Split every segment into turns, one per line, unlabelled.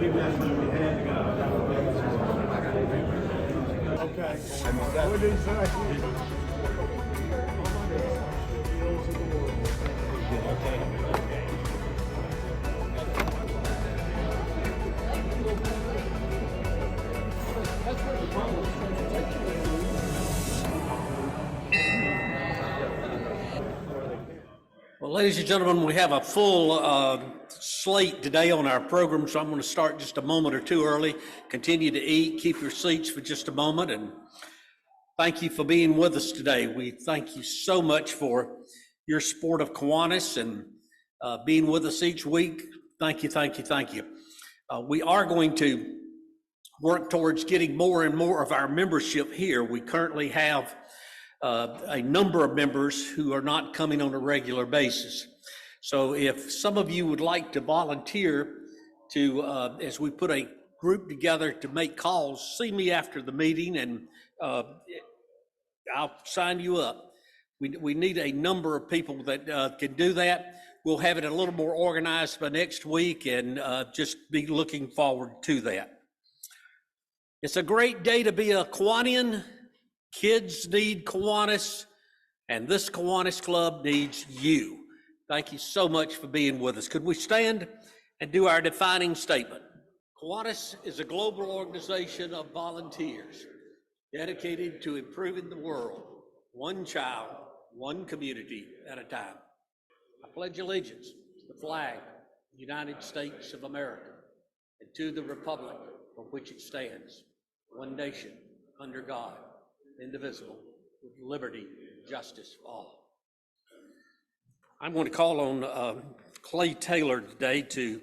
Okay. What did he say?
Well, ladies and gentlemen, we have a full slate today on our program, so I'm going to start just a moment or two early. Continue to eat, keep your seats for just a moment, and thank you for being with us today. We thank you so much for your support of Kiwanis and being with us each week. Thank you, thank you, thank you. We are going to work towards getting more and more of our membership here. We currently have a number of members who are not coming on a regular basis. So if some of you would like to volunteer to, as we put a group together to make calls, see me after the meeting and I'll sign you up. We need a number of people that can do that. We'll have it a little more organized by next week and just be looking forward to that. It's a great day to be a Kiwanian. Kids need Kiwanis, and this Kiwanis Club needs you. Thank you so much for being with us. Could we stand and do our defining statement? Kiwanis is a global organization of volunteers dedicated to improving the world, one child, one community at a time. I pledge allegiance to the flag of the United States of America and to the republic for which it stands, one nation, under God, indivisible, with liberty and justice for all. I'm going to call on Clay Taylor today to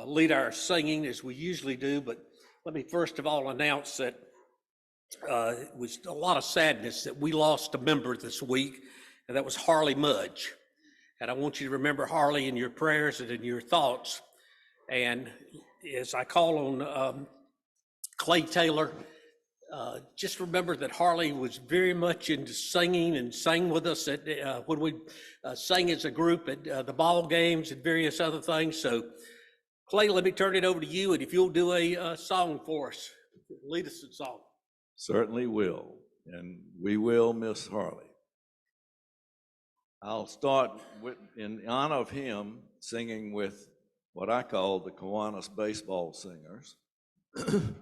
lead our singing as we usually do, but let me first of all announce that it was a lot of sadness that we lost a member this week, and that was Harley Mudge. And I want you to remember Harley in your prayers and in your thoughts. And as I call on Clay Taylor, just remember that Harley was very much into singing and sang with us at, when we sang as a group at the ball games and various other things. So Clay, let me turn it over to you, and if you'll do a song for us, lead us in song.
Certainly will, and we will miss Harley. I'll start with, in honor of him, singing with what I call the Kiwanis baseball singers.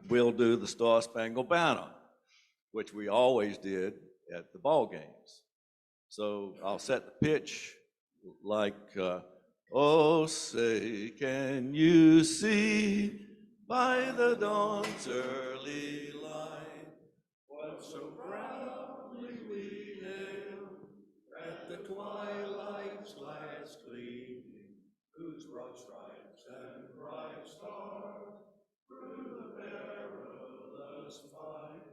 We'll do the Star Spangled Banner, which we always did at the ball games. So I'll set the pitch like, oh, say, can you see by the dawn's early light what so proudly we hailed at the twilight's last gleaming, whose broad stripes and bright stars through the perilous fight,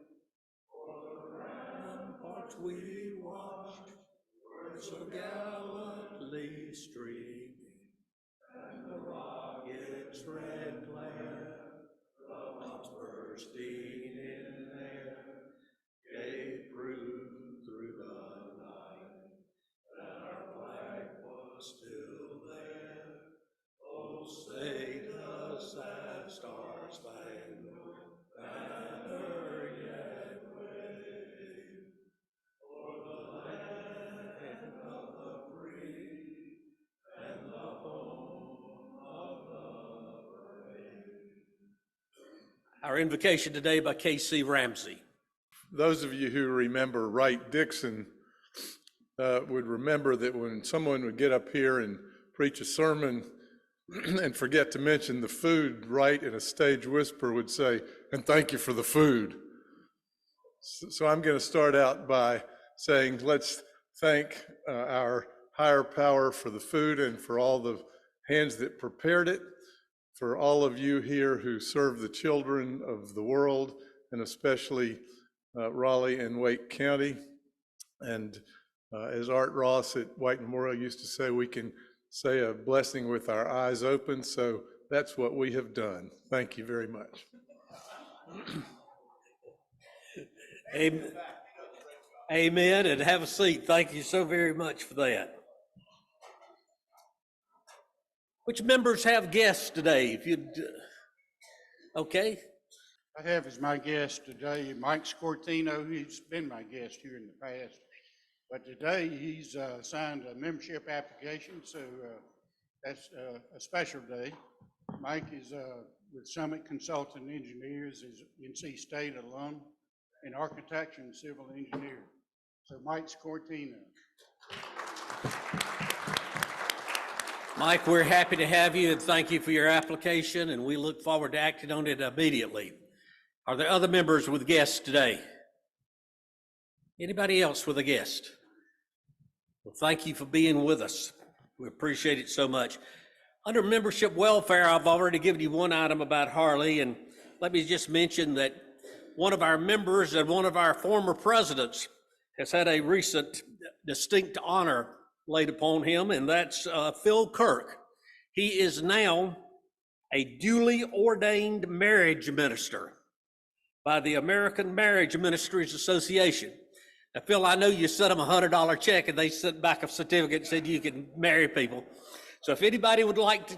for the ramparts we watched were so gallantly streaming, and the rocket's red glare, the bombs bursting in air, gave proof through the night that our flag was still there. Oh, say does that star-spangled banner yet wave o'er the land of the free and the home of the brave? Our invocation today by K.C. Ramsey.
Those of you who remember Wright Dixon would remember that when someone would get up here and preach a sermon and forget to mention the food, Wright in a stage whisper would say, "And thank you for the food." So I'm going to start out by saying, let's thank our higher power for the food and for all the hands that prepared it, for all of you here who serve the children of the world, and especially Raleigh and Wake County. And as Art Ross at White Memorial used to say, we can say a blessing with our eyes open, so that's what we have done. Thank you very much.
Amen. Amen, and have a seat. Thank you so very much for that. Which members have guests today? If you'd Okay,
I have as my guest today Mike Scortino. He's been my guest here in the past, but today he's signed a membership application, so that's a special day. Mike is with Summit Consulting Engineers, is NC State alum in architecture and civil engineering. So Mike Scortino.
Mike, we're happy to have you and thank you for your application, and we look forward to acting on it immediately. Are there other members with guests today? Anybody else with a guest? Well, thank you for being with us. We appreciate it so much. Under membership welfare, I've already given you one item about Harley, and let me just mention that one of our members and one of our former presidents has had a recent distinct honor laid upon him, and that's Phil Kirk. He is now a duly ordained marriage minister by the American Marriage Ministries Association. Now, Phil, I know you sent them a $100 check and they sent back a certificate and said you can marry people. So if anybody would like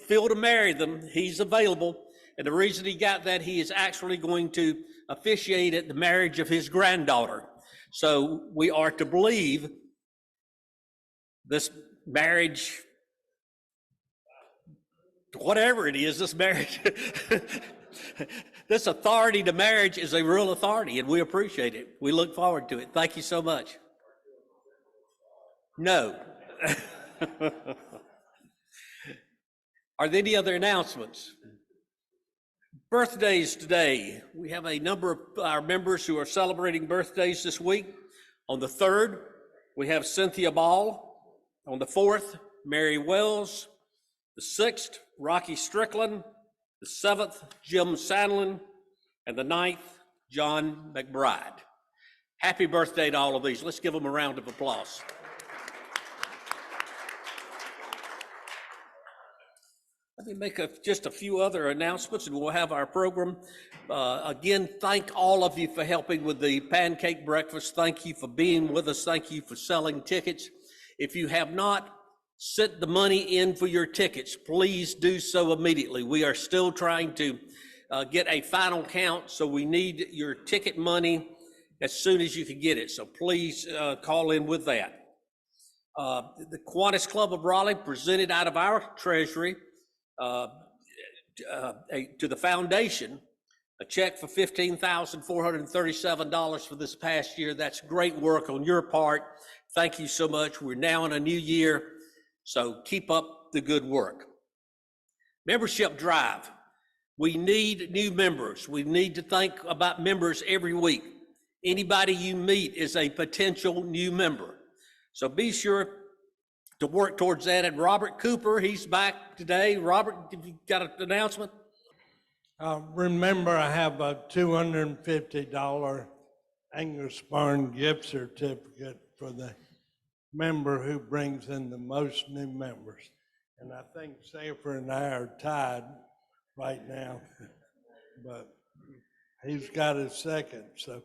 Phil to marry them, he's available. And the reason he got that, he is actually going to officiate at the marriage of his granddaughter. So we are to believe this marriage, whatever it is, this marriage, this authority to marriage is a real authority, and we appreciate it. We look forward to it. Thank you so much. No. Are there any other announcements? Birthdays today. We have a number of our members who are celebrating birthdays this week. On the 3rd, we have Cynthia Ball. On the 4th, Mary Wells. The 6th, Rocky Strickland. The 7th, Jim Sandlin. And the 9th, John McBride. Happy birthday to all of these. Let's give them a round of applause. Let me make just a few other announcements and we'll have our program. Again, thank all of you for helping with the pancake breakfast. Thank you for being with us. Thank you for selling tickets. If you have not sent the money in for your tickets, please do so immediately. We are still trying to get a final count, so we need your ticket money as soon as you can get it. So please call in with that. The Kiwanis Club of Raleigh presented out of our treasury to the foundation a check for $15,437 for this past year. That's great work on your part. Thank you so much. We're now in a new year, so keep up the good work. Membership drive. We need new members. We need to think about members every week. Anybody you meet is a potential new member. So be sure to work towards that. And Robert Cooper, he's back today. Robert, have you got an announcement?
Remember, I have a $250 Angus Barn gift certificate for the member who brings in the most new members. And I think Safer and I are tied right now, but he's got his second, so.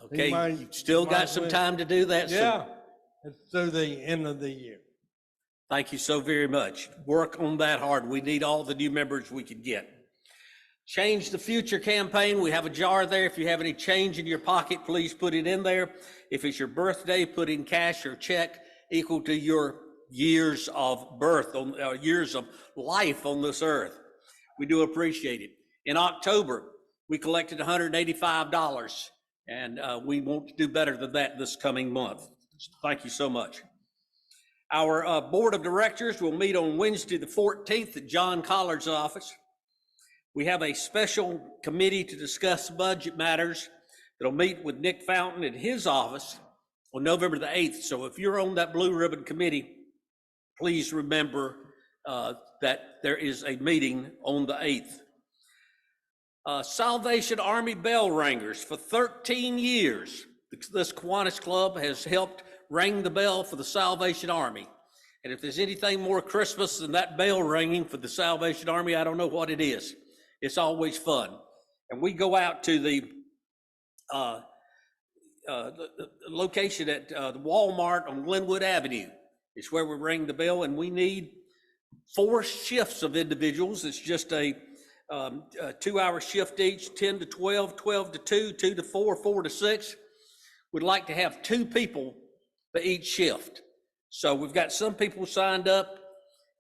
Okay, you've still got some time to do that.
Yeah, it's through the end of the year.
Thank you so very much. Work on that hard. We need all the new members we can get. Change the Future campaign. We have a jar there. If you have any change in your pocket, please put it in there. If it's your birthday, put in cash or check equal to your years of birth, years of life on this earth. We do appreciate it. In October, we collected $185, and we want to do better than that this coming month. Thank you so much. Our board of directors will meet on Wednesday the 14th at John Collard's office. We have a special committee to discuss budget matters that'll meet with Nick Fountain at his office on November the 8th. So if you're on that blue ribbon committee, please remember that there is a meeting on the 8th. Salvation Army bell ringers. For 13 years, this Kiwanis Club has helped ring the bell for the Salvation Army. And if there's anything more Christmas than that bell ringing for the Salvation Army, I don't know what it is. It's always fun. And we go out to the location at the Walmart on Glenwood Avenue. It's where we ring the bell, and we need 4 shifts of individuals. It's just a 2-hour shift each, 10 to 12, 12 to 2, 2 to 4, 4 to 6. We'd like to have 2 people for each shift. So we've got some people signed up.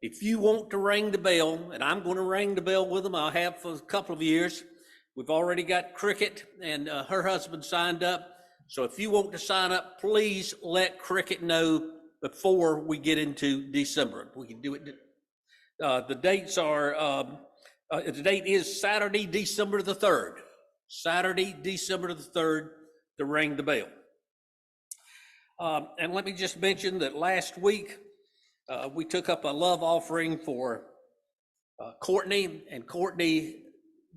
If you want to ring the bell, and I'm going to ring the bell with them, I have for a couple of years. We've already got Cricket and her husband signed up. So if you want to sign up, please let Cricket know before we get into December. We can do it. The dates are, the date is Saturday, December the 3rd. Saturday, December the 3rd to ring the bell. And let me just mention that last week, we took up a love offering for Courtney, and Courtney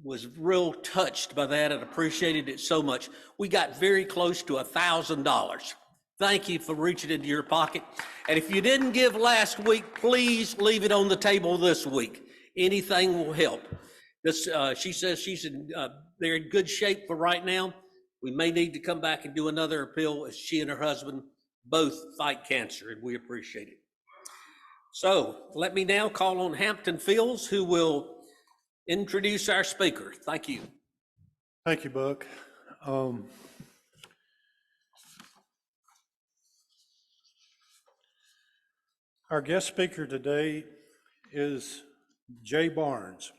was real touched by that and appreciated it so much. We got very close to $1,000. Thank you for reaching into your pocket. And if you didn't give last week, please leave it on the table this week. Anything will help. This, she says they're in good shape for right now. We may need to come back and do another appeal as she and her husband both fight cancer, and we appreciate it. So let me now call on Hampton Fields, who will introduce our speaker. Thank you.
Thank you, Buck. Our guest speaker today is Jay Barnes,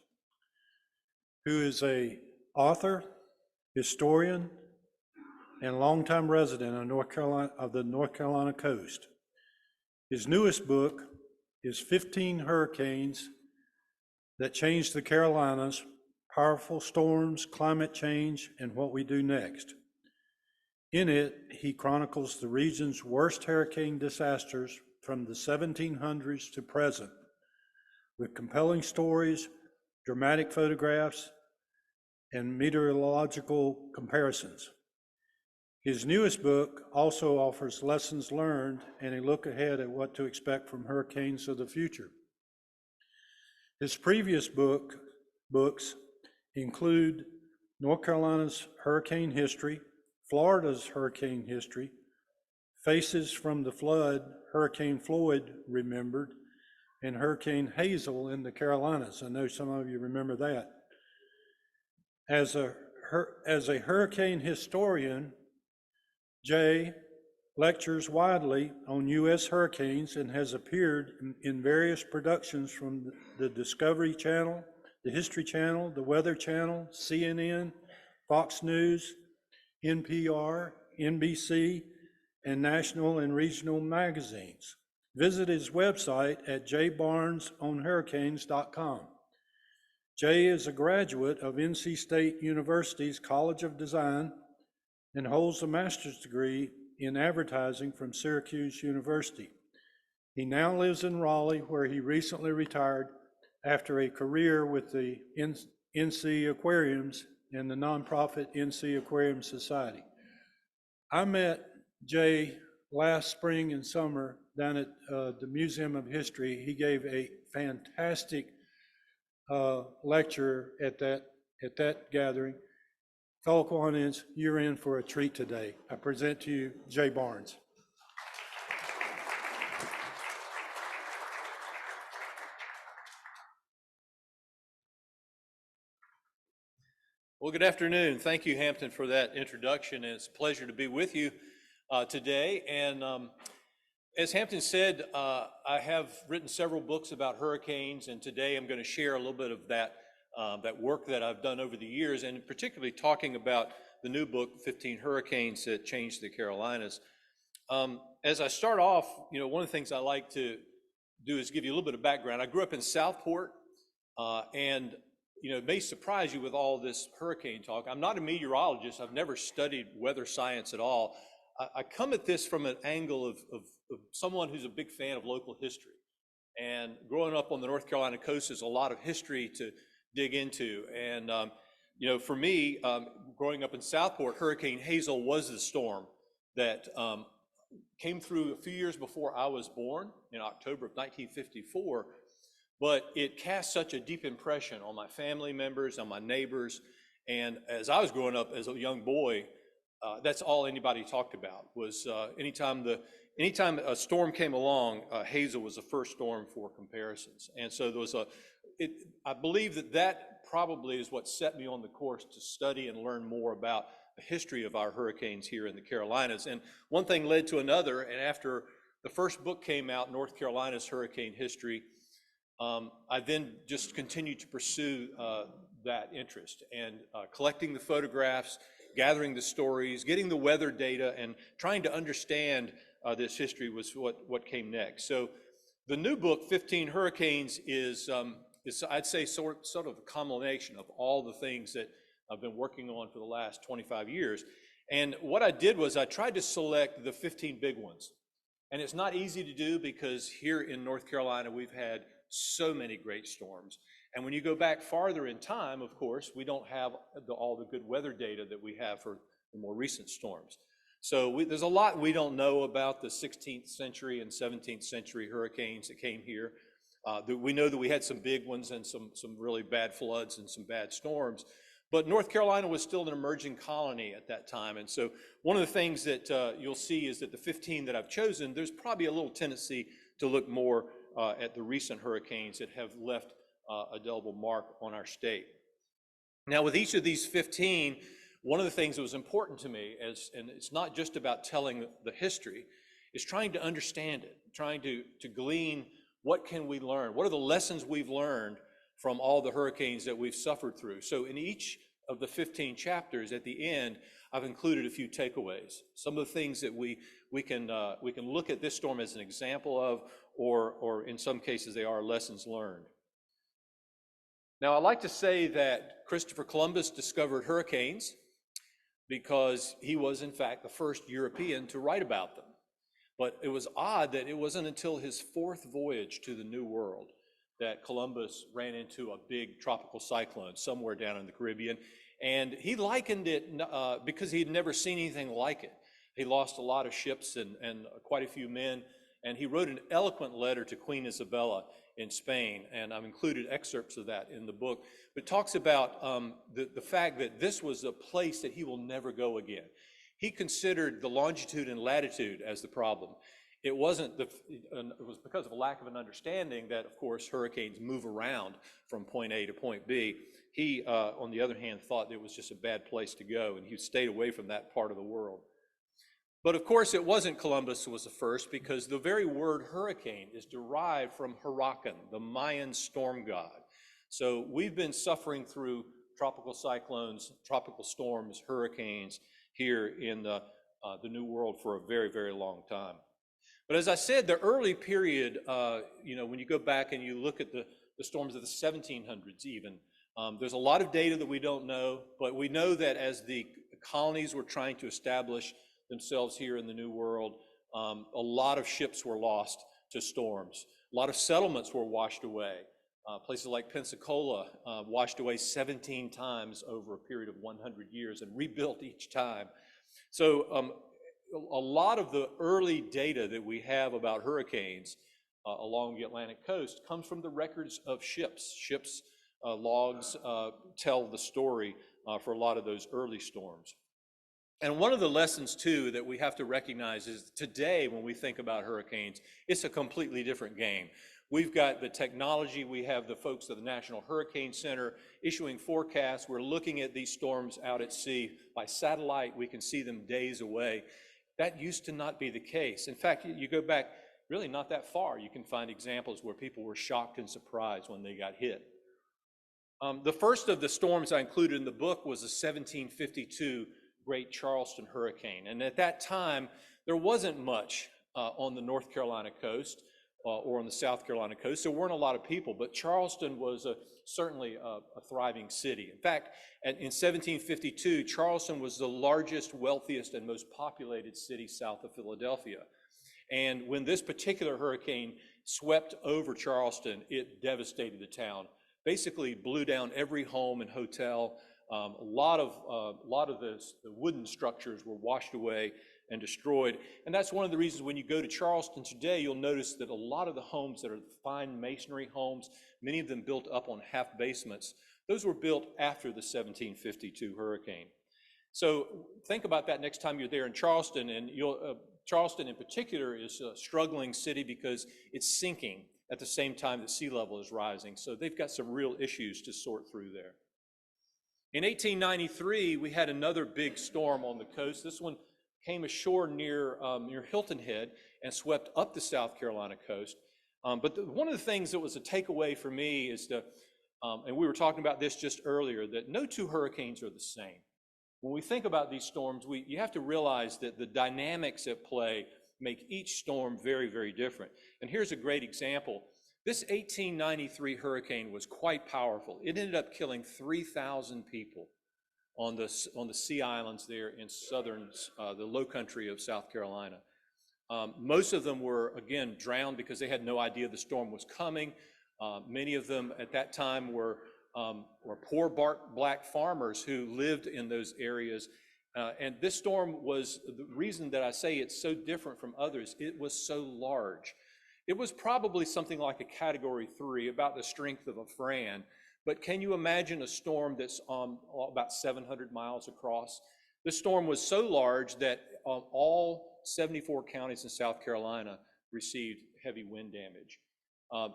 who is an author, historian, and longtime resident of the North Carolina coast. His newest book is 15 Hurricanes That Changed the Carolinas, Powerful Storms, Climate Change, and What We Do Next. In it, he chronicles the region's worst hurricane disasters from the 1700s to present, with compelling stories, dramatic photographs, and meteorological comparisons. His newest book also offers lessons learned and a look ahead at what to expect from hurricanes of the future. His previous books include North Carolina's hurricane history, Florida's hurricane history, Faces from the Flood, Hurricane Floyd Remembered, and Hurricane Hazel in the Carolinas. I know some of you remember that. As a hurricane historian, Jay lectures widely on U.S. hurricanes and has appeared in various productions from the Discovery Channel, the History Channel, the Weather Channel, CNN, Fox News, NPR, NBC, and national and regional magazines. Visit his website at jbarnesonhurricanes.com. Jay is a graduate of NC State University's College of Design and holds a master's degree in advertising from Syracuse University. He now lives in Raleigh, where he recently retired after a career with the NC Aquariums and the nonprofit NC Aquarium Society. I met Jay last spring and summer down at the Museum of History. He gave a fantastic lecture at that gathering. Fellow Kiwanis, you're in for a treat today. I present to you Jay Barnes.
Well, good afternoon. Thank you, Hampton, for that introduction. It's a pleasure to be with you today. And as Hampton said, I have written several books about hurricanes, and today I'm going to share a little bit of that work that I've done over the years, and particularly talking about the new book, 15 Hurricanes That Changed the Carolinas. As I start off, one of the things I like to do is give you a little bit of background. I grew up in Southport, and it may surprise you with all this hurricane talk. I'm not a meteorologist. I've never studied weather science at all. I come at this from an angle of someone who's a big fan of local history. And growing up on the North Carolina coast is a lot of history to dig into. And, for me, growing up in Southport, Hurricane Hazel was the storm that came through a few years before I was born in October of 1954. But it cast such a deep impression on my family members, on my neighbors. And as I was growing up as a young boy, that's all anybody talked about was anytime a storm came along, Hazel was the first storm for comparisons. And so there was I believe that probably is what set me on the course to study and learn more about the history of our hurricanes here in the Carolinas. And one thing led to another, and after the first book came out, North Carolina's Hurricane History, I then just continued to pursue that interest and collecting the photographs, gathering the stories, getting the weather data, and trying to understand this history was what came next. So the new book, 15 Hurricanes, is I'd say sort of a culmination of all the things that I've been working on for the last 25 years. And what I did was I tried to select the 15 big ones. And it's not easy to do because here in North Carolina, we've had so many great storms. And when you go back farther in time, of course, we don't have all the good weather data that we have for the more recent storms. So there's a lot we don't know about the 16th century and 17th century hurricanes that came here. We know that we had some big ones and some really bad floods and some bad storms. But North Carolina was still an emerging colony at that time. And so one of the things that you'll see is that the 15 that I've chosen, there's probably a little tendency to look more at the recent hurricanes that have left a indelible mark on our state. Now, with each of these 15, one of the things that was important to me, and it's not just about telling the history, is trying to understand it, trying to glean what can we learn, what are the lessons we've learned from all the hurricanes that we've suffered through. So in each of the 15 chapters, at the end, I've included a few takeaways, some of the things that we can look at this storm as an example of, or in some cases they are lessons learned. Now, I like to say that Christopher Columbus discovered hurricanes because he was, in fact, the first European to write about them. But it was odd that it wasn't until his fourth voyage to the New World that Columbus ran into a big tropical cyclone somewhere down in the Caribbean. And he likened it because he had never seen anything like it. He lost a lot of ships and quite a few men. And he wrote an eloquent letter to Queen Isabella in Spain. And I've included excerpts of that in the book. But it talks about the fact that this was a place that he will never go again. He considered the longitude and latitude as the problem. It wasn't it was because of a lack of an understanding that, of course, hurricanes move around from point A to point B. He, on the other hand, thought it was just a bad place to go, and he stayed away from that part of the world. But of course, it wasn't Columbus who was the first, because the very word hurricane is derived from Hurricane, the Mayan storm god. So we've been suffering through tropical cyclones, tropical storms, hurricanes here in the New World for a very, very long time. But as I said, the early period, when you go back and you look at the storms of the 1700s even, there's a lot of data that we don't know, but we know that as the colonies were trying to establish themselves here in the New World, a lot of ships were lost to storms. A lot of settlements were washed away. Places like Pensacola washed away 17 times over a period of 100 years and rebuilt each time. So a lot of the early data that we have about hurricanes along the Atlantic coast comes from the records of ships. Ships' logs tell the story for a lot of those early storms. And one of the lessons, too, that we have to recognize is today, when we think about hurricanes, it's a completely different game. We've got the technology, we have the folks at the National Hurricane Center issuing forecasts. We're looking at these storms out at sea by satellite. We can see them days away. That used to not be the case. In fact, you go back really not that far, you can find examples where people were shocked and surprised when they got hit. The first of the storms I included in the book was the 1752 Great Charleston Hurricane. And at that time, there wasn't much on the North Carolina coast or on the South Carolina coast. There weren't a lot of people, but Charleston was certainly a thriving city. In fact, in 1752, Charleston was the largest, wealthiest, and most populated city south of Philadelphia. And when this particular hurricane swept over Charleston, it devastated the town. Basically blew down every home and hotel. A lot of the wooden structures were washed away and destroyed. And that's one of the reasons when you go to Charleston today, you'll notice that a lot of the homes that are fine masonry homes, many of them built up on half basements, those were built after the 1752 hurricane. So think about that next time you're there in Charleston, and Charleston in particular is a struggling city because it's sinking. at the same time that sea level is rising. So they've got some real issues to sort through there. In 1893, we had another big storm on the coast. This one came ashore near Hilton Head and swept up the South Carolina coast. But one of the things that was a takeaway for me is and we were talking about this just earlier, that no two hurricanes are the same. When we think about these storms, you have to realize that the dynamics at play make each storm very, very different. And here's a great example. This 1893 hurricane was quite powerful. It ended up killing 3,000 people on the Sea Islands there in southern, the low country of South Carolina. Most of them were, again, drowned because they had no idea the storm was coming. Many of them at that time were poor black farmers who lived in those areas. And this storm was, the reason that I say it's so different from others, it was so large. It was probably something like a Category 3, about the strength of a Fran. But can you imagine a storm that's about 700 miles across? This storm was so large that all 74 counties in South Carolina received heavy wind damage.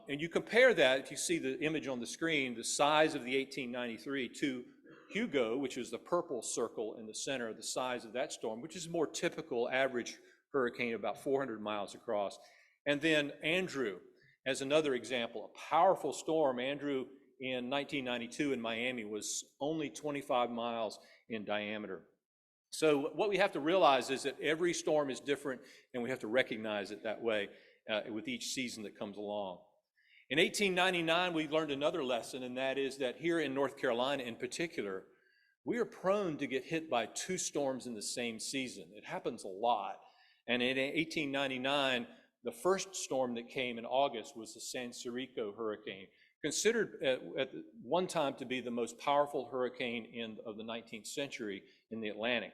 And you compare that, if you see the image on the screen, the size of the 1893 to Hugo, which is the purple circle in the center, the size of that storm, which is a more typical average hurricane, about 400 miles across. And then Andrew, as another example, a powerful storm. Andrew in 1992 in Miami was only 25 miles in diameter. So what we have to realize is that every storm is different, and we have to recognize it that way with each season that comes along. In 1899, we learned another lesson, and that is that here in North Carolina in particular, we are prone to get hit by two storms in the same season. It happens a lot. And in 1899, the first storm that came in August was the San Sirico hurricane, considered at one time to be the most powerful hurricane of the 19th century in the Atlantic.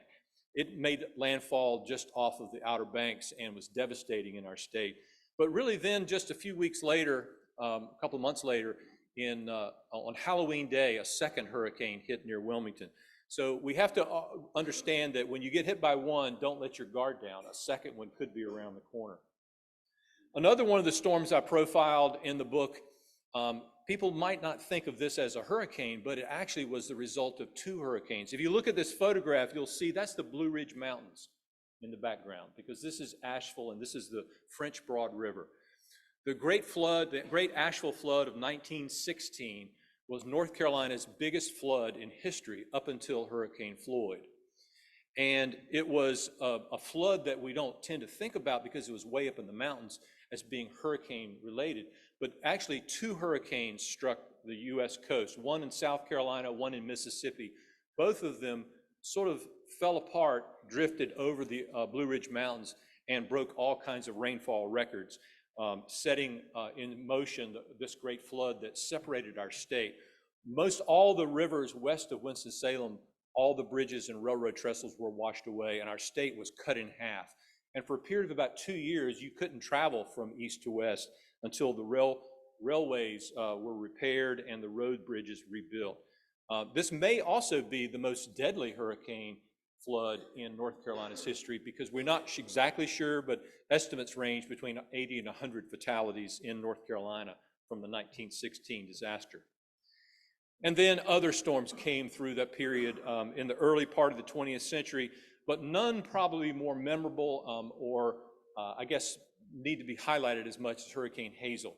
It made landfall just off of the Outer Banks and was devastating in our state. But really then, just a few weeks later, a couple of months later, on Halloween Day, a second hurricane hit near Wilmington. So we have to understand that when you get hit by one, don't let your guard down. A second one could be around the corner. Another one of the storms I profiled in the book, people might not think of this as a hurricane, but it actually was the result of two hurricanes. If you look at this photograph, you'll see that's the Blue Ridge Mountains in the background, because this is Asheville and this is the French Broad River. The great Asheville flood of 1916 was North Carolina's biggest flood in history up until Hurricane Floyd. And it was a flood that we don't tend to think about because it was way up in the mountains as being hurricane related. But actually, two hurricanes struck the U.S. coast, one in South Carolina, one in Mississippi. Both of them sort of fell apart, drifted over the Blue Ridge Mountains, and broke all kinds of rainfall records, setting in motion this great flood that separated our state. Most all the rivers west of Winston-Salem, all the bridges and railroad trestles were washed away, and our state was cut in half. And for a period of about 2 years, you couldn't travel from east to west until the railways were repaired and the road bridges rebuilt. This may also be the most deadly hurricane flood in North Carolina's history, because we're not exactly sure, but estimates range between 80 and 100 fatalities in North Carolina from the 1916 disaster. And then other storms came through that period in the early part of the 20th century, but none probably more memorable or I guess need to be highlighted as much as Hurricane Hazel.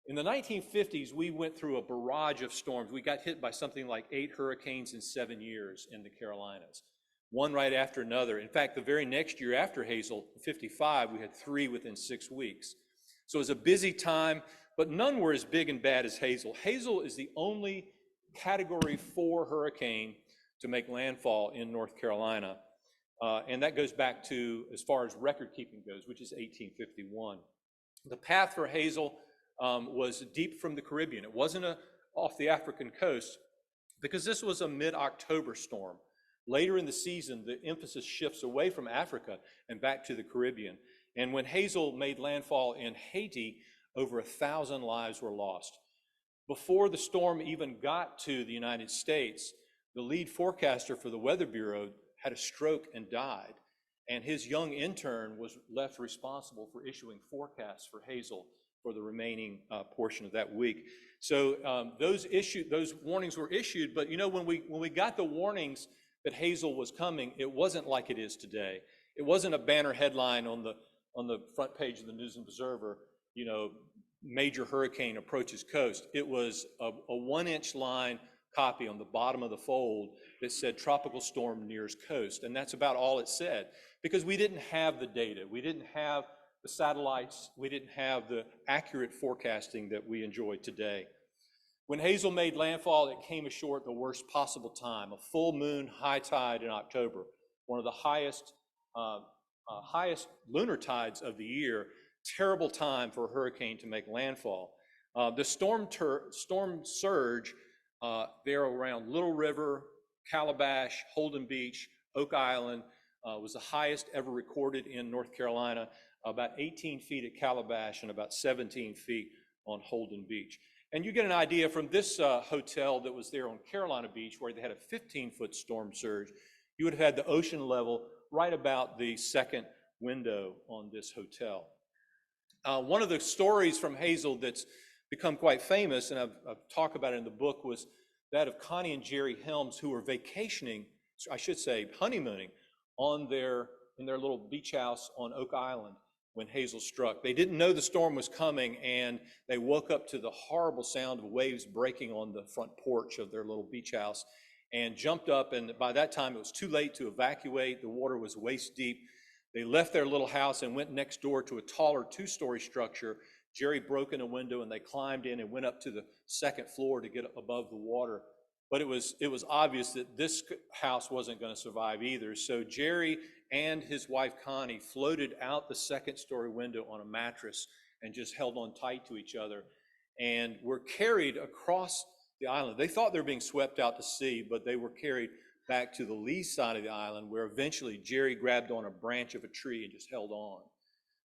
In the 1950s, we went through a barrage of storms. We got hit by something like 8 hurricanes in 7 years in the Carolinas, one right after another. In fact, the very next year after Hazel, 55, we had 3 within 6 weeks. So it was a busy time, but none were as big and bad as Hazel. Hazel is the only Category 4 hurricane to make landfall in North Carolina. And that goes back to, as far as record keeping goes, which is 1851. The path for Hazel was deep from the Caribbean. It wasn't off the African coast, because this was a mid-October storm. Later in the season, the emphasis shifts away from Africa and back to the Caribbean. And when Hazel made landfall in Haiti, over 1,000 lives were lost. Before the storm even got to the United States, the lead forecaster for the Weather Bureau had a stroke and died, and his young intern was left responsible for issuing forecasts for Hazel for the remaining portion of that week. So those warnings were issued, but you know, when we got the warnings that Hazel was coming, it wasn't like it is today. It wasn't a banner headline on the front page of the News and Observer, you know, major hurricane approaches coast. It was a 1-inch line copy on the bottom of the fold that said tropical storm nears coast, and that's about all it said, because we didn't have the data, we didn't have the satellites, we didn't have the accurate forecasting that we enjoy today. When Hazel made landfall, it came ashore at the worst possible time, a full moon, high tide in October, one of the highest lunar tides of the year. Terrible time for a hurricane to make landfall. The storm surge there around Little River, Calabash, Holden Beach, Oak Island was the highest ever recorded in North Carolina, about 18 feet at Calabash and about 17 feet on Holden Beach. And you get an idea from this hotel that was there on Carolina Beach, where they had a 15-foot storm surge. You would have had the ocean level right about the second window on this hotel. One of the stories from Hazel that's become quite famous, and I've talked about it in the book, was that of Connie and Jerry Helms, who were vacationing, I should say honeymooning, in their little beach house on Oak Island when Hazel struck. They didn't know the storm was coming, and they woke up to the horrible sound of waves breaking on the front porch of their little beach house and jumped up, and by that time it was too late to evacuate. The water was waist deep. They left their little house and went next door to a taller 2-story structure. Jerry broke in a window and they climbed in and went up to the second floor to get above the water. But it was obvious that this house wasn't going to survive either. So Jerry and his wife Connie floated out the second-story window on a mattress and just held on tight to each other and were carried across the island. They thought they were being swept out to sea, but they were carried back to the lee side of the island, where eventually Jerry grabbed on a branch of a tree and just held on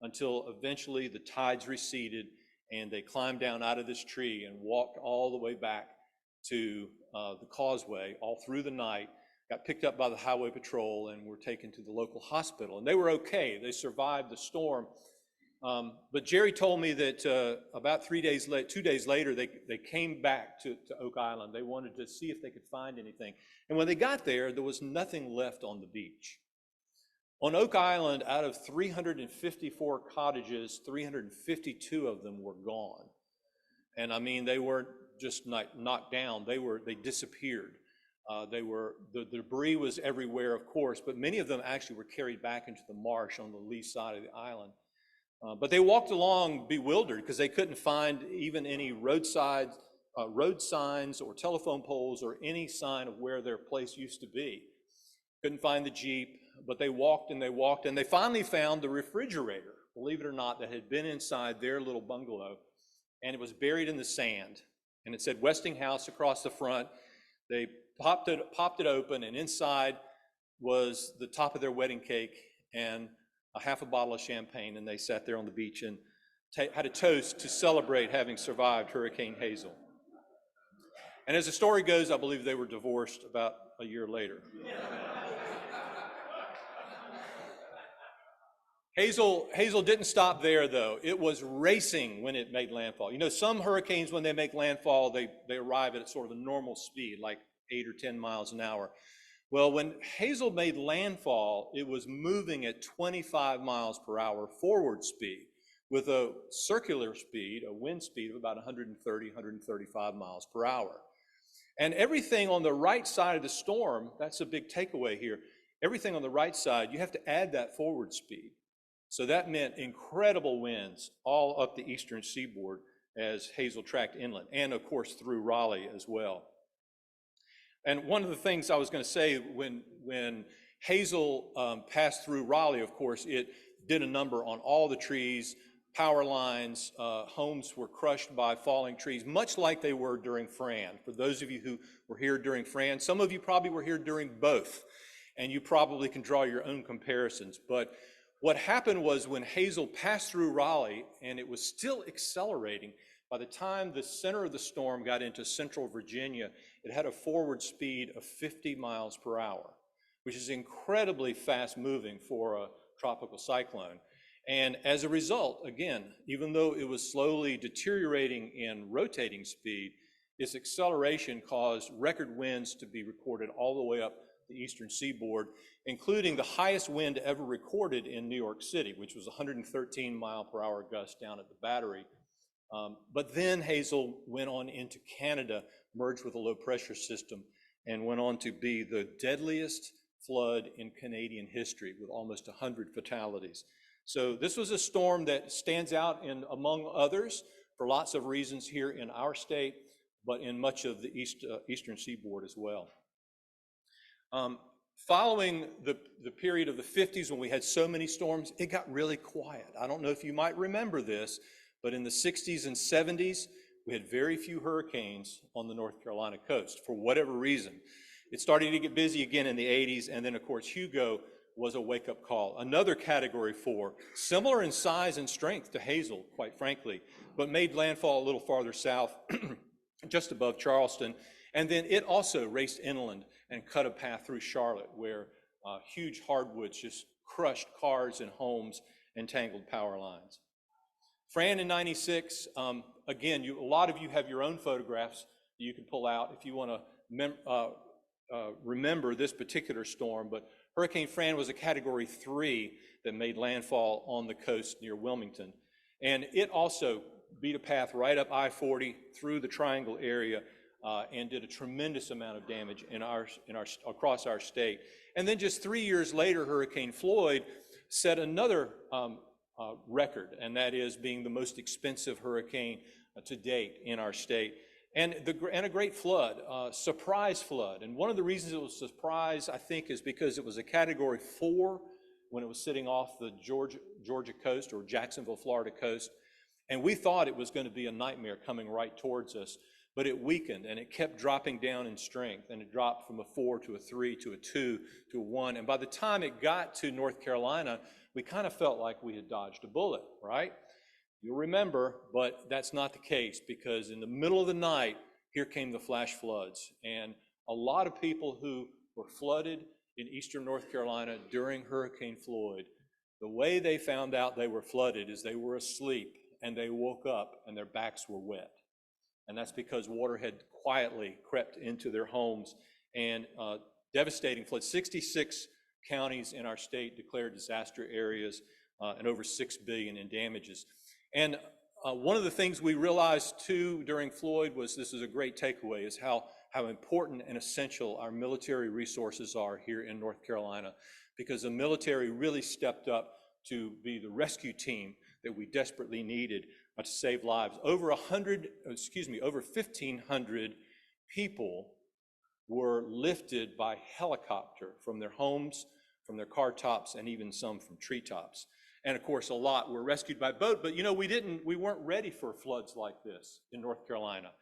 until eventually the tides receded and they climbed down out of this tree and walked all the way back to the causeway all through the night, got picked up by the highway patrol and were taken to the local hospital. And they were okay. They survived the storm. But Jerry told me that about 2 days later, they came back to Oak Island. They wanted to see if they could find anything. And when they got there was nothing left on the beach. On Oak Island, out of 354 cottages, 352 of them were gone. And I mean, they weren't just knocked down, they disappeared. The debris was everywhere, of course, but many of them actually were carried back into the marsh on the lee side of the island. But they walked along bewildered because they couldn't find even any road signs or telephone poles or any sign of where their place used to be. Couldn't find the Jeep, but they walked and they finally found the refrigerator, believe it or not, that had been inside their little bungalow, and it was buried in the sand. And it said Westinghouse across the front. They popped it open, and inside was the top of their wedding cake and a half a bottle of champagne, and they sat there on the beach and had a toast to celebrate having survived Hurricane Hazel. And as the story goes, I believe they were divorced about a year later. Hazel didn't stop there, though. It was racing when it made landfall. You know, some hurricanes, when they make landfall, they arrive at sort of a normal speed, like 8 or 10 miles an hour. Well, when Hazel made landfall, it was moving at 25 miles per hour forward speed with a circular speed, a wind speed of about 130, 135 miles per hour. And everything on the right side of the storm, that's a big takeaway here, everything on the right side, you have to add that forward speed. So that meant incredible winds all up the eastern seaboard as Hazel tracked inland, and of course through Raleigh as well. And one of the things I was going to say, when Hazel passed through Raleigh, of course, it did a number on all the trees, power lines, homes were crushed by falling trees, much like they were during Fran. For those of you who were here during Fran, some of you probably were here during both, and you probably can draw your own comparisons. But what happened was when Hazel passed through Raleigh, and it was still accelerating, by the time the center of the storm got into central Virginia, it had a forward speed of 50 miles per hour, which is incredibly fast moving for a tropical cyclone. And as a result, again, even though it was slowly deteriorating in rotating speed, its acceleration caused record winds to be recorded all the way up the eastern seaboard, including the highest wind ever recorded in New York City, which was 113-mile-per-hour gust down at the Battery. But then Hazel went on into Canada, merged with a low-pressure system, and went on to be the deadliest flood in Canadian history, with almost 100 fatalities. So this was a storm that stands out among others for lots of reasons here in our state, but in much of the eastern seaboard as well. Following the period of the 50s when we had so many storms, it got really quiet. I don't know if you might remember this, but in the 60s and 70s, we had very few hurricanes on the North Carolina coast for whatever reason. It started to get busy again in the 80s, and then of course Hugo was a wake-up call. Another Category 4, similar in size and strength to Hazel, quite frankly, but made landfall a little farther south, just above Charleston. And then it also raced inland and cut a path through Charlotte, where huge hardwoods just crushed cars and homes and tangled power lines. Fran in 96, again, a lot of you have your own photographs that you can pull out if you want to remember this particular storm, but Hurricane Fran was a Category 3 that made landfall on the coast near Wilmington. And it also beat a path right up I-40 through the Triangle area and did a tremendous amount of damage across our state. And then just 3 years later, Hurricane Floyd set another record, and that is being the most expensive hurricane to date in our state. And a great flood, surprise flood. And one of the reasons it was a surprise, I think, is because it was a Category 4 when it was sitting off the Georgia coast or Jacksonville, Florida coast. And we thought it was going to be a nightmare coming right towards us, but it weakened and it kept dropping down in strength, and it dropped from a 4 to a 3 to a 2 to a 1. And by the time it got to North Carolina, we kind of felt like we had dodged a bullet, right? You'll remember, but that's not the case, because in the middle of the night, here came the flash floods. And a lot of people who were flooded in eastern North Carolina during Hurricane Floyd, the way they found out they were flooded is they were asleep and they woke up and their backs were wet. And that's because water had quietly crept into their homes, and devastating floods. 66 counties in our state declared disaster areas and over $6 billion in damages. And one of the things we realized too during Floyd was, this is a great takeaway, is how important and essential our military resources are here in North Carolina, because the military really stepped up to be the rescue team that we desperately needed to save lives. Over 1,500 people were lifted by helicopter from their homes, from their car tops, and even some from treetops. And of course, a lot were rescued by boat, but we weren't ready for floods like this in North Carolina.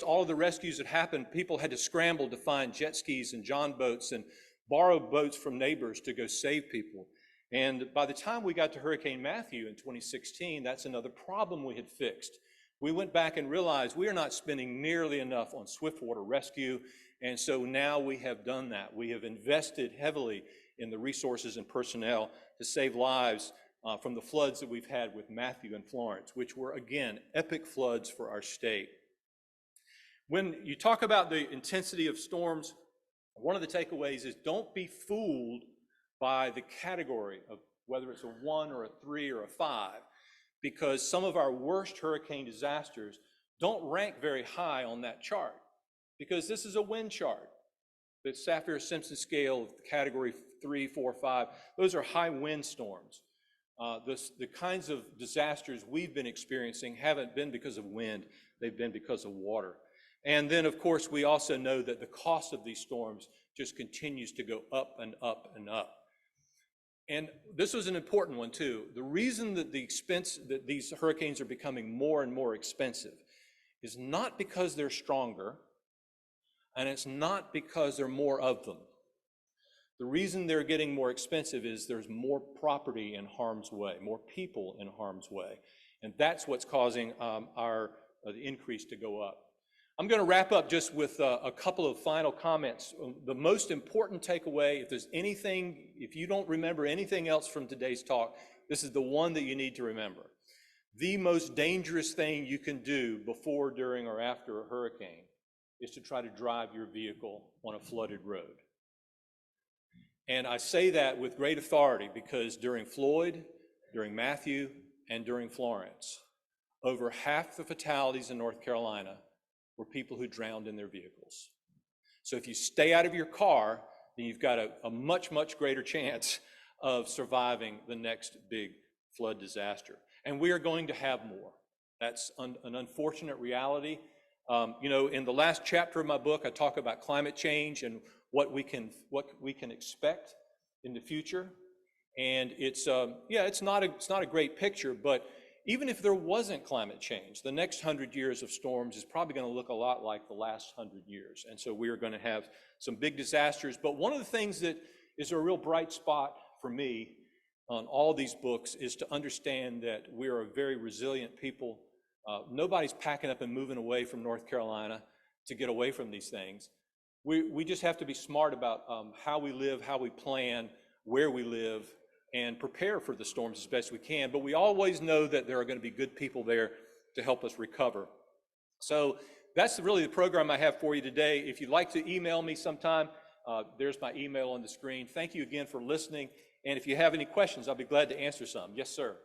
All of the rescues that happened, people had to scramble to find jet skis and john boats and borrow boats from neighbors to go save people. And by the time we got to Hurricane Matthew in 2016, that's another problem we had fixed. We went back and realized we are not spending nearly enough on swiftwater rescue, and so now we have done that. We have invested heavily in the resources and personnel to save lives from the floods that we've had with Matthew and Florence, which were, again, epic floods for our state. When you talk about the intensity of storms, one of the takeaways is don't be fooled by the category of whether it's a 1 or a 3 or a 5, because some of our worst hurricane disasters don't rank very high on that chart, because this is a wind chart. The Saffir-Simpson scale of Category 3, 4, 5, those are high wind storms. The kinds of disasters we've been experiencing haven't been because of wind, they've been because of water. And then, of course, we also know that the cost of these storms just continues to go up and up and up. And this was an important one too. The reason that that these hurricanes are becoming more and more expensive is not because they're stronger, and it's not because there are more of them. The reason they're getting more expensive is there's more property in harm's way, more people in harm's way. And that's what's causing the increase to go up. I'm going to wrap up just with a couple of final comments. The most important takeaway, if you don't remember anything else from today's talk, This is the one that you need to remember. The most dangerous thing you can do before, during, or after a hurricane is to try to drive your vehicle on a flooded road. And I say that with great authority because during Floyd, during Matthew, and during Florence, over half the fatalities in North Carolina were people who drowned in their vehicles. So if you stay out of your car, then you've got a much, much greater chance of surviving the next big flood disaster. And we are going to have more. That's an unfortunate reality. You know, in the last chapter of my book, I talk about climate change and what we can expect in the future. And it's it's not a great picture, but even if there wasn't climate change, the next 100 years of storms is probably going to look a lot like the last 100 years. And so we are going to have some big disasters. But one of the things that is a real bright spot for me on all these books is to understand that we are a very resilient people. Nobody's packing up and moving away from North Carolina to get away from these things. We just have to be smart about how we live, how we plan, where we live, and prepare for the storms as best we can. But we always know that there are going to be good people there to help us recover. So that's really the program I have for you today. If you'd like to email me sometime, there's my email on the screen. Thank you again for listening. And if you have any questions, I'll be glad to answer some. Yes, sir.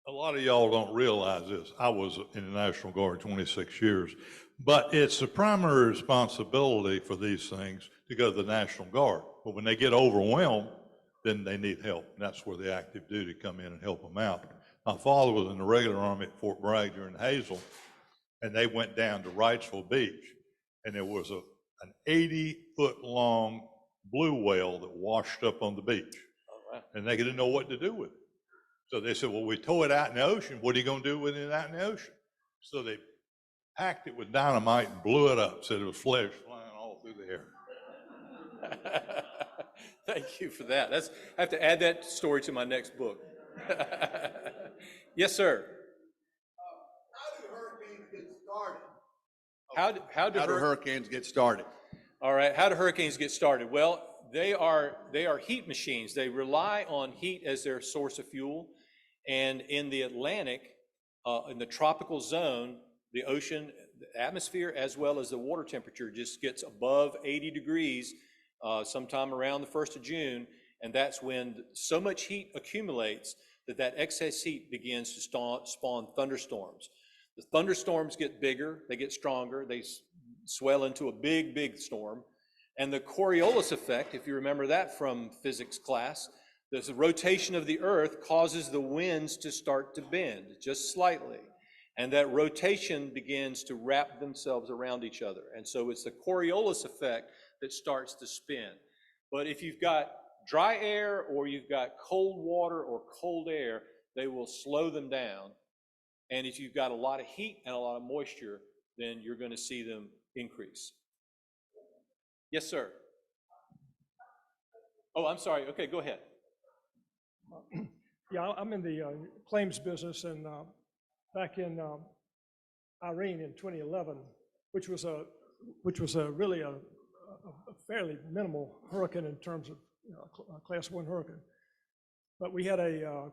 A lot of y'all don't realize this. I was in the National Guard 26 years, but it's the primary responsibility for these things to go to the National Guard. But when they get overwhelmed, then they need help. And that's where the active duty come in and help them out. My father was in the regular army at Fort Bragg during Hazel, and they went down to Wrightsville Beach, and there was an 80-foot long blue whale that washed up on the beach.
Oh, wow.
And they didn't know what to do with it. So they said, well, we tow it out in the ocean. What are you going to do with it out in the ocean? So they packed it with dynamite and blew it up, said it was flesh flying all through the air.
Thank you for that. I have to add that story to my next book. Yes, sir.
How do hurricanes get started?
How do
hurricanes get started?
All right, how do hurricanes get started? Well, they are heat machines. They rely on heat as their source of fuel. And in the Atlantic, in the tropical zone, the ocean, the atmosphere, as well as the water temperature just gets above 80 degrees sometime around the 1st of June. And that's when so much heat accumulates that excess heat begins to spawn thunderstorms. The thunderstorms get bigger, they get stronger, they swell into a big, big storm. And the Coriolis effect, if you remember that from physics class, the rotation of the Earth causes the winds to start to bend just slightly. And that rotation begins to wrap themselves around each other. And so it's the Coriolis effect that starts to spin. But if you've got dry air or you've got cold water or cold air, they will slow them down. And if you've got a lot of heat and a lot of moisture, then you're going to see them increase. Yes, sir. Oh, I'm sorry. Okay, go ahead.
Yeah, I'm in the claims business, and back in Irene in 2011, which was really a fairly minimal hurricane in terms of a Class 1 hurricane, but we had a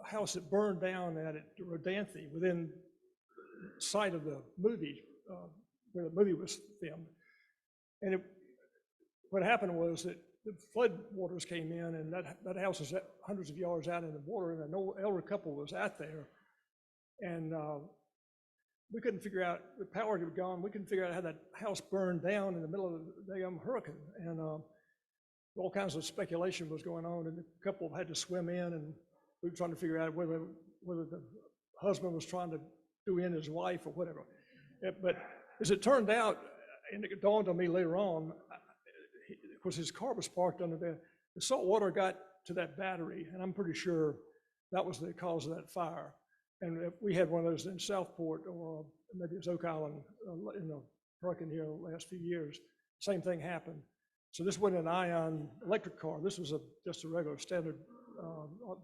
house that burned down at Rodanthe within sight of the movie where the movie was filmed, and what happened was that the flood waters came in, and that house was hundreds of yards out in the water, and an elder couple was out there, and we couldn't figure out, the power had gone, we couldn't figure out how that house burned down in the middle of the hurricane, and all kinds of speculation was going on, and the couple had to swim in, and we were trying to figure out whether the husband was trying to do in his wife or whatever. But as it turned out, and it dawned on me later on, of course, his car was parked under there. The salt water got to that battery, and I'm pretty sure that was the cause of that fire. And if we had one of those in Southport, or maybe it was Oak Island in the hurricane here the last few years, same thing happened. So this wasn't an ion electric car. This was just a regular standard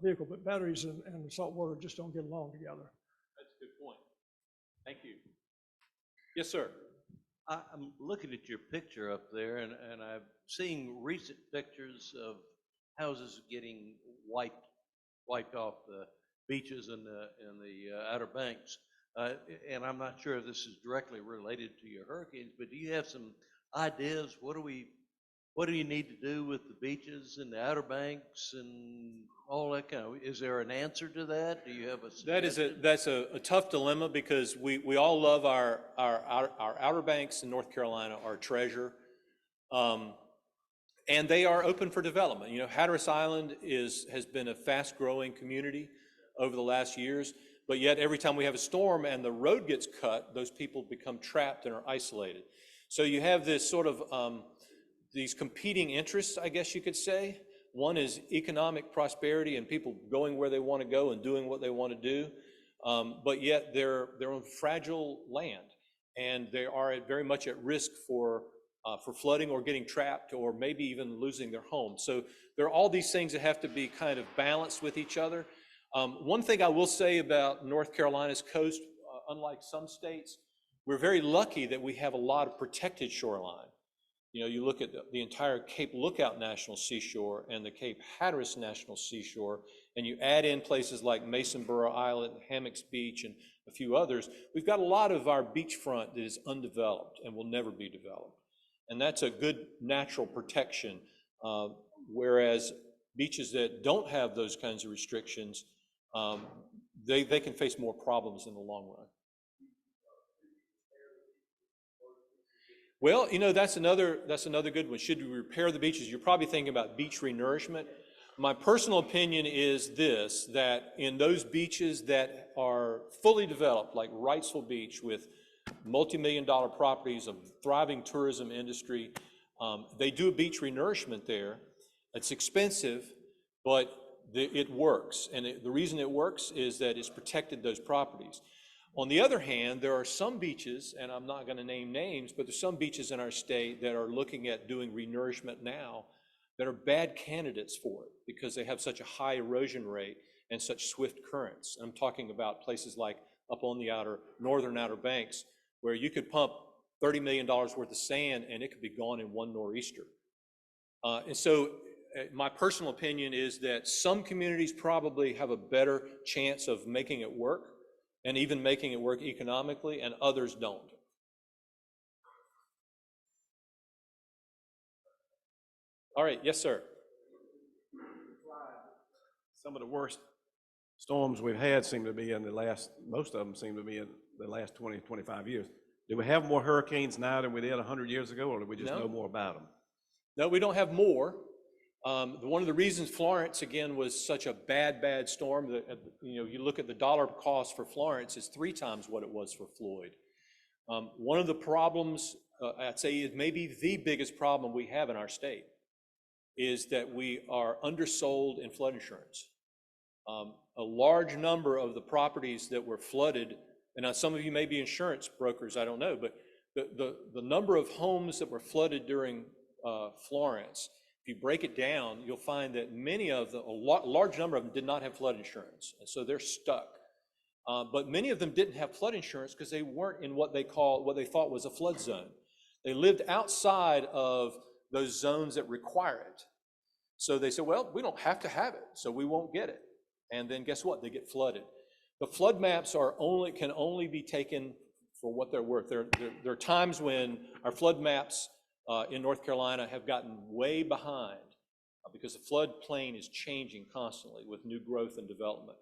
vehicle, but batteries and salt water just don't get along together.
That's a good point. Thank you. Yes, sir.
I'm looking at your picture up there, and I've seen recent pictures of houses getting wiped off the beaches and the Outer Banks. And I'm not sure if this is directly related to your hurricanes, but do you have some ideas? What do you need to do with the beaches and the Outer Banks and all that kind of? Is there an answer to that? Do you have a suggestion?
That's a tough dilemma because we all love our Outer Banks in North Carolina, our treasure. And they are open for development. You know, Hatteras Island has been a fast-growing community over the last years, but yet every time we have a storm and the road gets cut, those people become trapped and are isolated. So you have this sort of these competing interests, I guess you could say. One is economic prosperity and people going where they want to go and doing what they want to do, but yet they're on fragile land, and they are very much at risk for flooding or getting trapped or maybe even losing their home. So there are all these things that have to be kind of balanced with each other. One thing I will say about North Carolina's coast, unlike some states, we're very lucky that we have a lot of protected shoreline. You know, you look at the entire Cape Lookout National Seashore and the Cape Hatteras National Seashore, and you add in places like Masonboro Island, Hammocks Beach, and a few others, we've got a lot of our beachfront that is undeveloped and will never be developed. And that's a good natural protection, whereas beaches that don't have those kinds of restrictions, they can face more problems in the long run. Well, you know, that's another good one. Should we repair the beaches? You're probably thinking about beach renourishment. My personal opinion is this, that in those beaches that are fully developed, like Wrightsville Beach with multi-million-dollar properties, a thriving tourism industry, they do a beach renourishment there. It's expensive, but it works. And the reason it works is that it's protected those properties. On the other hand, there are some beaches, and I'm not going to name names, but there's some beaches in our state that are looking at doing renourishment now that are bad candidates for it because they have such a high erosion rate and such swift currents. I'm talking about places like up on the northern Outer Banks, where you could pump $30 million worth of sand and it could be gone in one nor'easter. And so my personal opinion is that some communities probably have a better chance of making it work and even making it work economically, and others don't. All right, yes, sir.
Some of the worst storms we've had seem to be most of them seem to be in the last 20, 25 years. Do we have more hurricanes now than we did 100 years ago, or do we just know more about them?
No, we don't have more. One of the reasons Florence, again, was such a bad storm, that, you know, you look at the dollar cost for Florence is 3 times what it was for Floyd. One of the problems, I'd say is maybe the biggest problem we have in our state, is that we are undersold in flood insurance. A large number of the properties that were flooded, and now some of you may be insurance brokers, I don't know, but the number of homes that were flooded during Florence, if you break it down, you'll find that a large number of them did not have flood insurance, and so they're stuck. But many of them didn't have flood insurance because they weren't in what they thought was a flood zone. They lived outside of those zones that require it. So they said, well, we don't have to have it, so we won't get it. And then guess what? They get flooded. The flood maps can only be taken for what they're worth. There are times when our flood maps in North Carolina have gotten way behind because the floodplain is changing constantly with new growth and development.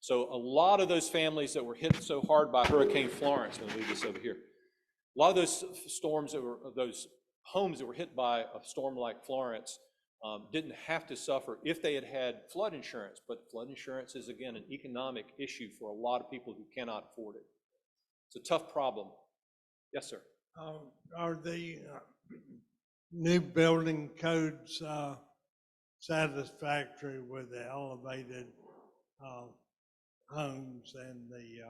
So a lot of those families that were hit so hard by Hurricane Florence, I'm going to leave this over here, a lot of those those homes that were hit by a storm like Florence didn't have to suffer if they had had flood insurance, but flood insurance is, again, an economic issue for a lot of people who cannot afford it. It's a tough problem. Yes, sir.
Are the new building codes satisfactory with the elevated homes and the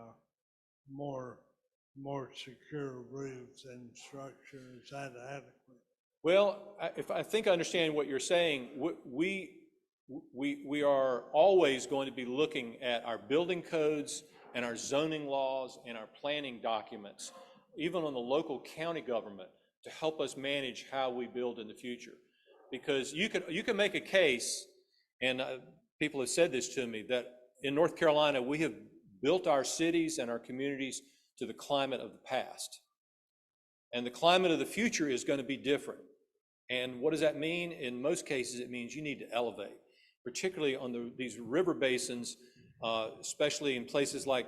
more secure roofs and structures? Is that adequate?
Well, if I think I understand what you're saying, we are always going to be looking at our building codes and our zoning laws and our planning documents even on the local county government, to help us manage how we build in the future. Because you can make a case, and people have said this to me, that in North Carolina, we have built our cities and our communities to the climate of the past. And the climate of the future is going to be different. And what does that mean? In most cases, it means you need to elevate, particularly on these river basins, especially in places like,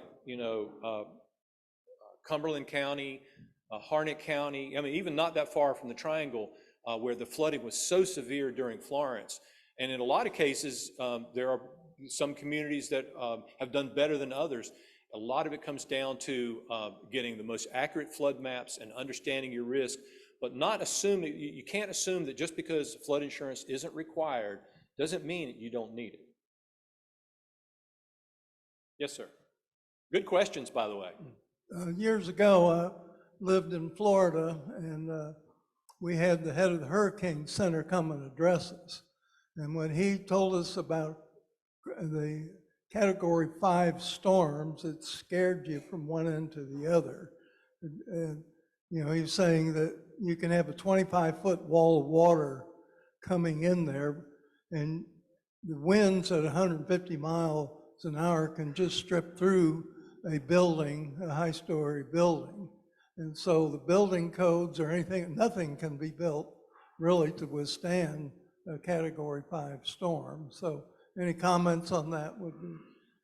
Cumberland County, Harnett County, I mean, even not that far from the Triangle, where the flooding was so severe during Florence. And in a lot of cases, there are some communities that have done better than others. A lot of it comes down to getting the most accurate flood maps and understanding your risk, but not assuming, you can't assume that just because flood insurance isn't required doesn't mean that you don't need it. Yes, sir. Good questions, by the way.
Years ago, I lived in Florida, and we had the head of the Hurricane Center come and address us. And when he told us about the Category 5 storms, it scared you from one end to the other. And he was saying that you can have a 25-foot wall of water coming in there, and the winds at 150 miles an hour can just strip through a building, a high-story building. And so the building codes or anything, nothing can be built really to withstand a Category 5 storm. So any comments on that would be?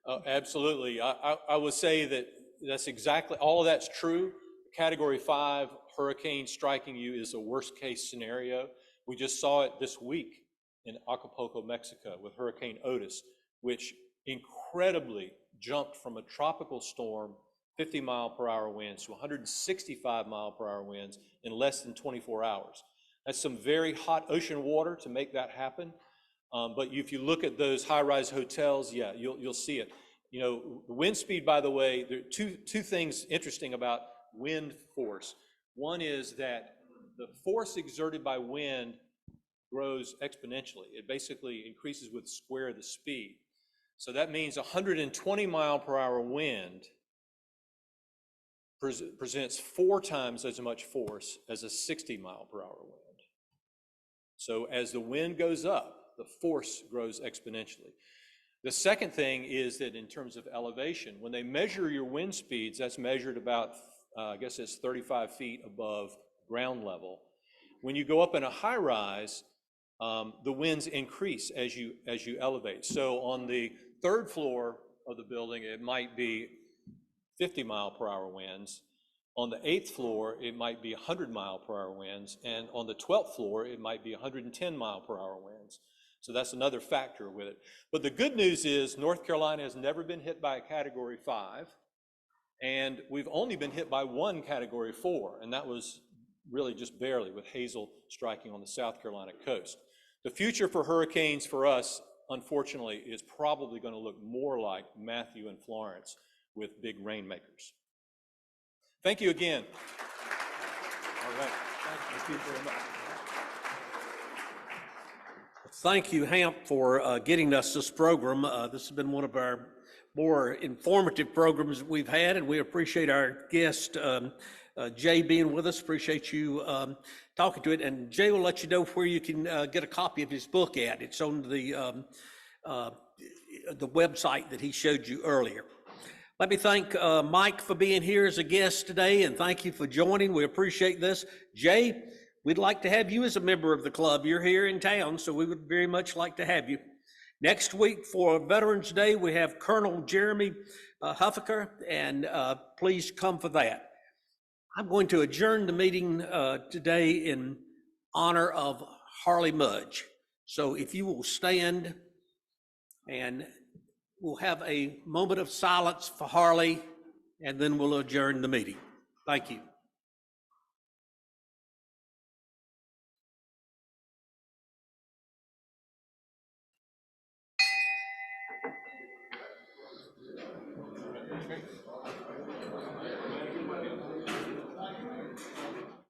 Oh, absolutely. I would say that that's exactly, all of that's true. Category 5 hurricane striking you is a worst case scenario. We just saw it this week in Acapulco, Mexico with Hurricane Otis, which incredibly jumped from a tropical storm, 50-mile-per-hour winds, to 165-mile-per-hour winds in less than 24 hours. That's some very hot ocean water to make that happen. But if you look at those high-rise hotels, yeah, you'll see it. The wind speed, by the way, there are two things interesting about wind force. One is that the force exerted by wind grows exponentially. It basically increases with the square of the speed. So that means 120-mile-per-hour wind presents 4 times as much force as a 60-mile-per-hour wind. So as the wind goes up, the force grows exponentially. The second thing is that in terms of elevation, when they measure your wind speeds, that's measured about, I guess it's 35 feet above ground level. When you go up in a high rise, the winds increase as you elevate. So on the 3rd floor of the building, it might be 50-mile-per-hour winds. On the 8th floor, it might be 100-mile-per-hour winds. And on the 12th floor, it might be 110-mile-per-hour winds. So that's another factor with it. But the good news is North Carolina has never been hit by a Category 5. And we've only been hit by one Category 4. And that was really just barely with Hazel striking on the South Carolina coast. The future for hurricanes for us, unfortunately, is probably going to look more like Matthew and Florence with big rainmakers. Thank you again.
All right. Thank you very much. Thank you, Hamp, for getting us this program. This has been one of our more informative programs we've had, and we appreciate our guest, Jay, being with us. Appreciate you talking to it. And Jay will let you know where you can get a copy of his book at. It's on the website that he showed you earlier. Let me thank Mike for being here as a guest today, and thank you for joining. We appreciate this. Jay, we'd like to have you as a member of the club. You're here in town, so we would very much like to have you. Next week for Veterans Day, we have Colonel Jeremy Huffaker, and please come for that. I'm going to adjourn the meeting today in honor of Harley Mudge. So if you will stand, and we'll have a moment of silence for Harley, and then we'll adjourn the meeting. Thank you.